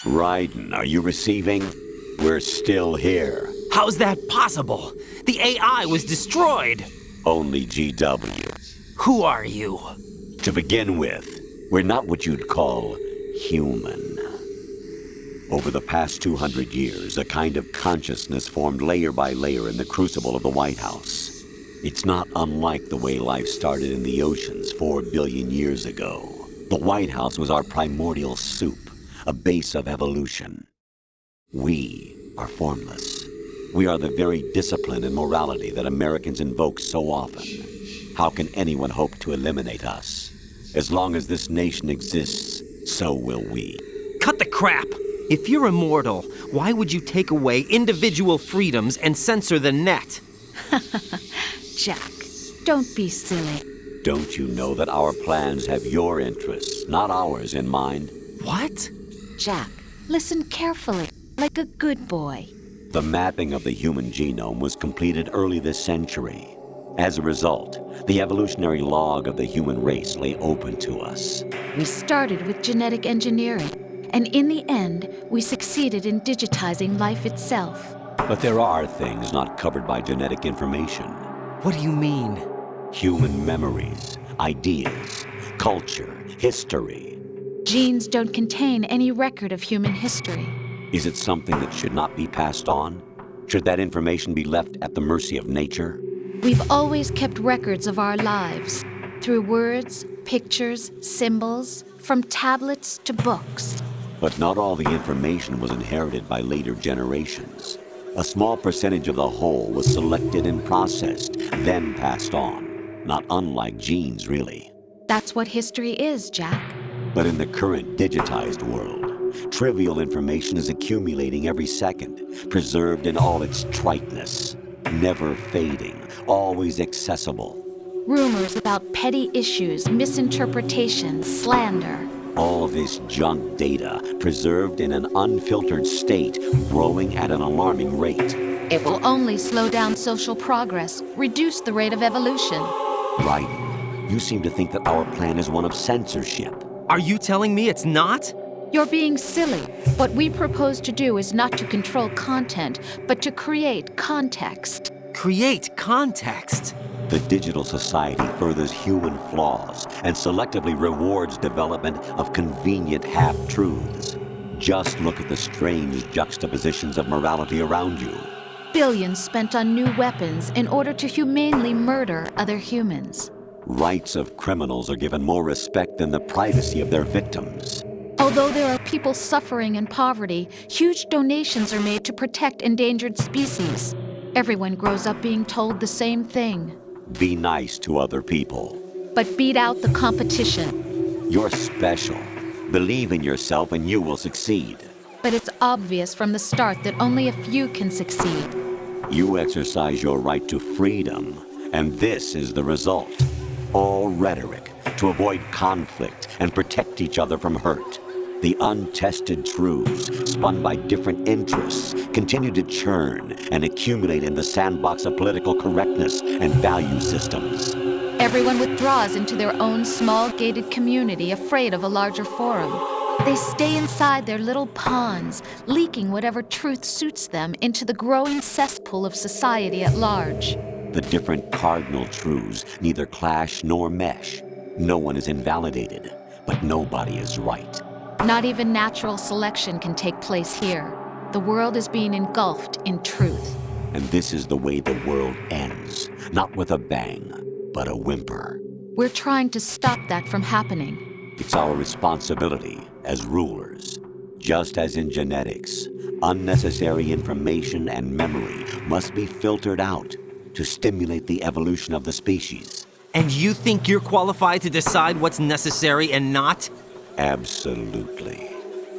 Raiden, are you receiving? We're still here. How's that possible? The AI was destroyed. Only GW. Who are you? To begin with, we're not what you'd call human. Over the past 200 years, a kind of consciousness formed layer by layer in the crucible of the White House. It's not unlike the way life started in the oceans 4 billion years ago. The White House was our primordial soup, a base of evolution. We are formless. We are the very discipline and morality that Americans invoke so often. How can anyone hope to eliminate us? As long as this nation exists, so will we. Cut the crap! If you're immortal, why would you take away individual freedoms and censor the net? Jack, don't be silly. Don't you know that our plans have your interests, not ours, in mind? What? Jack, listen carefully, like a good boy. The mapping of the human genome was completed early this century. As a result, the evolutionary log of the human race lay open to us. We started with genetic engineering, and in the end, we succeeded in digitizing life itself. But there are things not covered by genetic information. What do you mean? Human memories, ideas, culture, history. Genes don't contain any record of human history. Is it something that should not be passed on? Should that information be left at the mercy of nature? We've always kept records of our lives, through words, pictures, symbols, from tablets to books. But not all the information was inherited by later generations. A small percentage of the whole was selected and processed, then passed on. Not unlike genes, really. That's what history is, Jack. But in the current digitized world, trivial information is accumulating every second, preserved in all its triteness, never fading, always accessible. Rumors about petty issues, misinterpretations, slander. All this junk data, preserved in an unfiltered state, growing at an alarming rate. It will only slow down social progress, reduce the rate of evolution. Right. You seem to think that our plan is one of censorship. Are you telling me it's not? You're being silly. What we propose to do is not to control content, but to create context. Create context. The digital society furthers human flaws and selectively rewards development of convenient half-truths. Just look at the strange juxtapositions of morality around you. Billions spent on new weapons in order to humanely murder other humans. Rights of criminals are given more respect than the privacy of their victims. Although there are people suffering in poverty, huge donations are made to protect endangered species. Everyone grows up being told the same thing. Be nice to other people. But beat out the competition. You're special. Believe in yourself and you will succeed. But it's obvious from the start that only a few can succeed. You exercise your right to freedom, and this is the result. All rhetoric to avoid conflict and protect each other from hurt. The untested truths, spun by different interests, continue to churn and accumulate in the sandbox of political correctness and value systems. Everyone withdraws into their own small gated community, afraid of a larger forum. They stay inside their little ponds, leaking whatever truth suits them into the growing cesspool of society at large. The different cardinal truths neither clash nor mesh. No one is invalidated, but nobody is right. Not even natural selection can take place here. The world is being engulfed in truth. And this is the way the world ends, not with a bang, but a whimper. We're trying to stop that from happening. It's our responsibility as rulers. Just as in genetics, unnecessary information and memory must be filtered out to stimulate the evolution of the species. And you think you're qualified to decide what's necessary and not? Absolutely.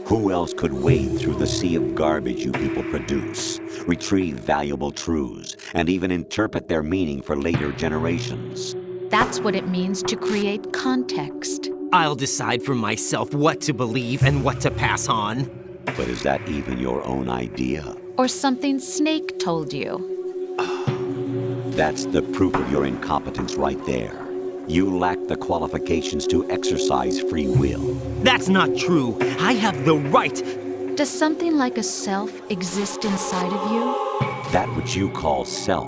Who else could wade through the sea of garbage you people produce, retrieve valuable truths, and even interpret their meaning for later generations? That's what it means to create context. I'll decide for myself what to believe and what to pass on. But is that even your own idea? Or something Snake told you? That's the proof of your incompetence right there. You lack the qualifications to exercise free will. That's not true. I have the right. Does something like a self exist inside of you? That which you call self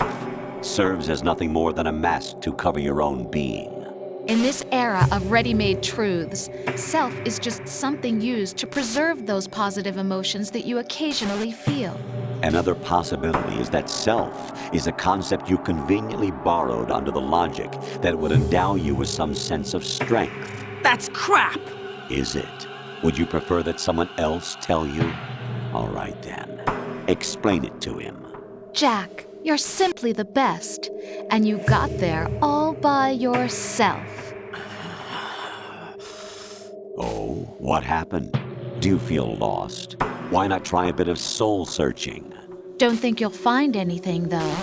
serves as nothing more than a mask to cover your own being. In this era of ready-made truths, self is just something used to preserve those positive emotions that you occasionally feel. Another possibility is that self is a concept you conveniently borrowed under the logic that would endow you with some sense of strength. That's crap! Is it? Would you prefer that someone else tell you? All right then. Explain it to him. Jack, you're simply the best, and you got there all by yourself. Oh, what happened? Do you feel lost? Why not try a bit of soul searching? Don't think you'll find anything, though.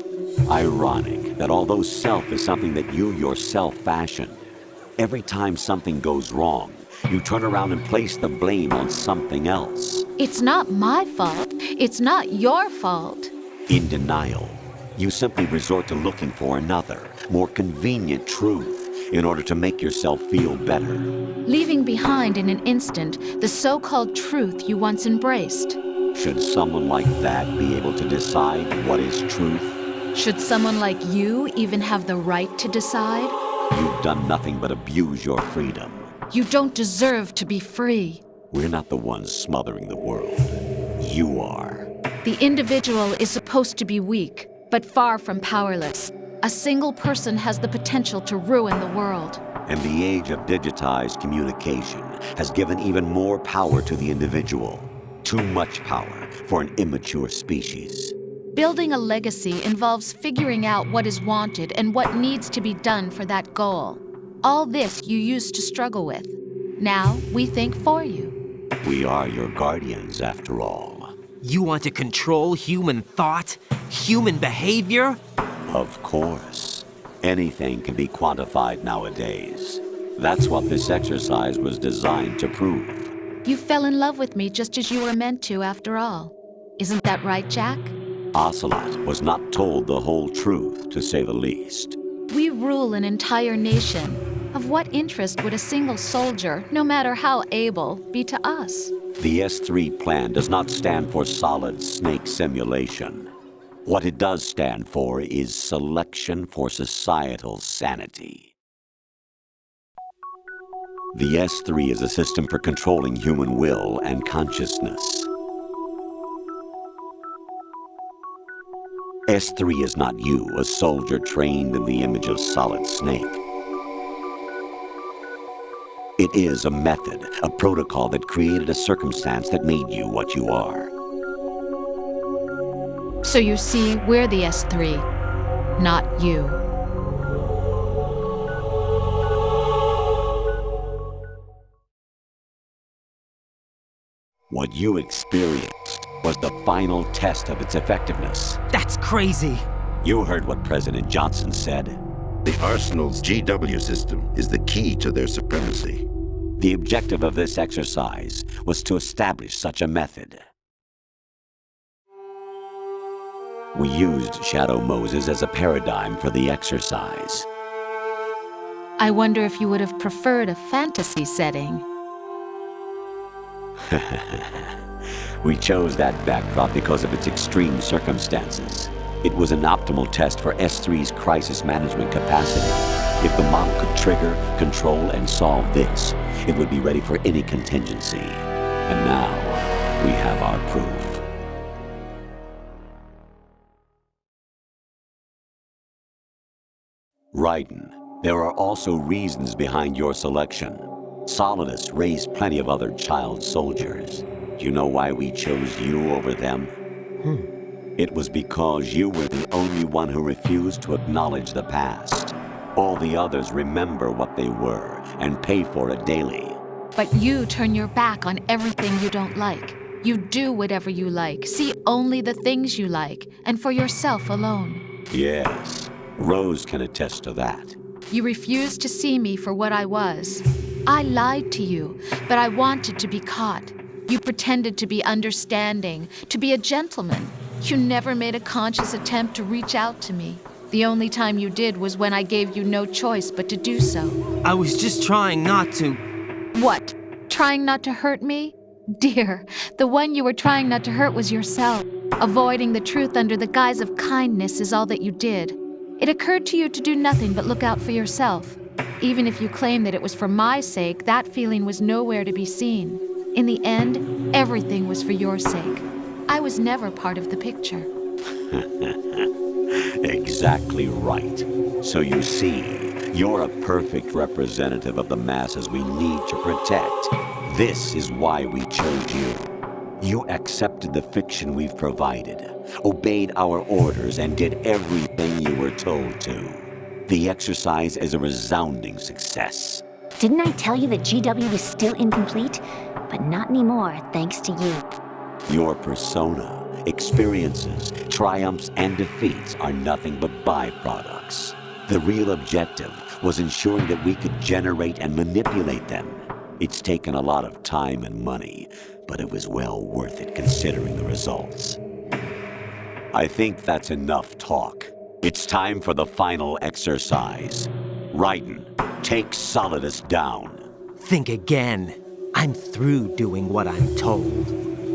Ironic that although self is something that you yourself fashioned, every time something goes wrong, you turn around and place the blame on something else. It's not my fault. It's not your fault. In denial, you simply resort to looking for another, more convenient truth in order to make yourself feel better. Leaving behind in an instant the so-called truth you once embraced. Should someone like that be able to decide what is truth? Should someone like you even have the right to decide? You've done nothing but abuse your freedom. You don't deserve to be free. We're not the ones smothering the world. You are. The individual is supposed to be weak, but far from powerless. A single person has the potential to ruin the world. And the age of digitized communication has given even more power to the individual. Too much power for an immature species. Building a legacy involves figuring out what is wanted and what needs to be done for that goal. All this you used to struggle with. Now we think for you. We are your guardians, after all. You want to control human thought? Human behavior? Of course. Anything can be quantified nowadays. That's what this exercise was designed to prove. You fell in love with me just as you were meant to, after all. Isn't that right, Jack? Ocelot was not told the whole truth, to say the least. We rule an entire nation. Of what interest would a single soldier, no matter how able, be to us? The S3 plan does not stand for solid snake simulation. What it does stand for is selection for societal sanity. The S3 is a system for controlling human will and consciousness. S3 is not you, a soldier trained in the image of Solid Snake. It is a method, a protocol that created a circumstance that made you what you are. So you see, we're the S3, not you. What you experienced was the final test of its effectiveness. That's crazy. You heard what President Johnson said. The Arsenal's GW system is the key to their supremacy. The objective of this exercise was to establish such a method. We used Shadow Moses as a paradigm for the exercise. I wonder if you would have preferred a fantasy setting. We chose that backdrop because of its extreme circumstances. It was an optimal test for S3's crisis management capacity. If the model could trigger, control, and solve this, it would be ready for any contingency. And now, we have our proof. Raiden, there are also reasons behind your selection. Solidus raised plenty of other child soldiers. Do you know why we chose you over them? It was because you were the only one who refused to acknowledge the past. All the others remember what they were and pay for it daily. But you turn your back on everything you don't like. You do whatever you like, see only the things you like, and for yourself alone. Yes, Rose can attest to that. You refused to see me for what I was. I lied to you, but I wanted to be caught. You pretended to be understanding, to be a gentleman. You never made a conscious attempt to reach out to me. The only time you did was when I gave you no choice but to do so. I was just trying not to. What? Trying not to hurt me? Dear, the one you were trying not to hurt was yourself. Avoiding the truth under the guise of kindness is all that you did. It occurred to you to do nothing but look out for yourself. Even if you claim that it was for my sake, that feeling was nowhere to be seen. In the end, everything was for your sake. I was never part of the picture. Exactly right. So you see, you're a perfect representative of the masses we need to protect. This is why we chose you. You accepted the fiction we've provided, obeyed our orders, and did everything you were told to. The exercise is a resounding success. Didn't I tell you that GW was still incomplete? But not anymore, thanks to you. Your persona, experiences, triumphs, and defeats are nothing but byproducts. The real objective was ensuring that we could generate and manipulate them. It's taken a lot of time and money, but it was well worth it considering the results. I think that's enough talk. It's time for the final exercise. Raiden, take Solidus down. Think again. I'm through doing what I'm told.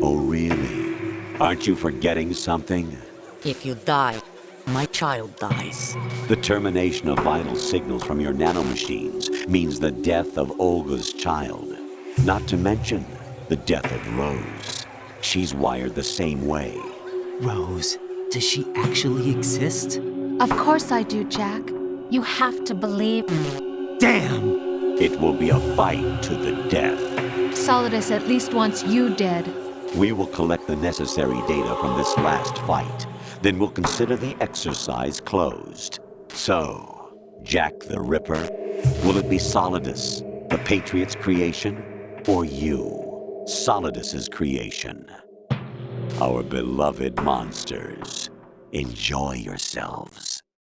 Oh, really? Aren't you forgetting something? If you die, my child dies. The termination of vital signals from your nanomachines means the death of Olga's child. Not to mention the death of Rose. She's wired the same way. Rose, does she actually exist? Of course I do, Jack. You have to believe me. Damn! It will be a fight to the death. Solidus at least wants you dead. We will collect the necessary data from this last fight. Then we'll consider the exercise closed. So, Jack the Ripper, will it be Solidus, the Patriot's creation, or you, Solidus's creation? Our beloved monsters, enjoy yourselves.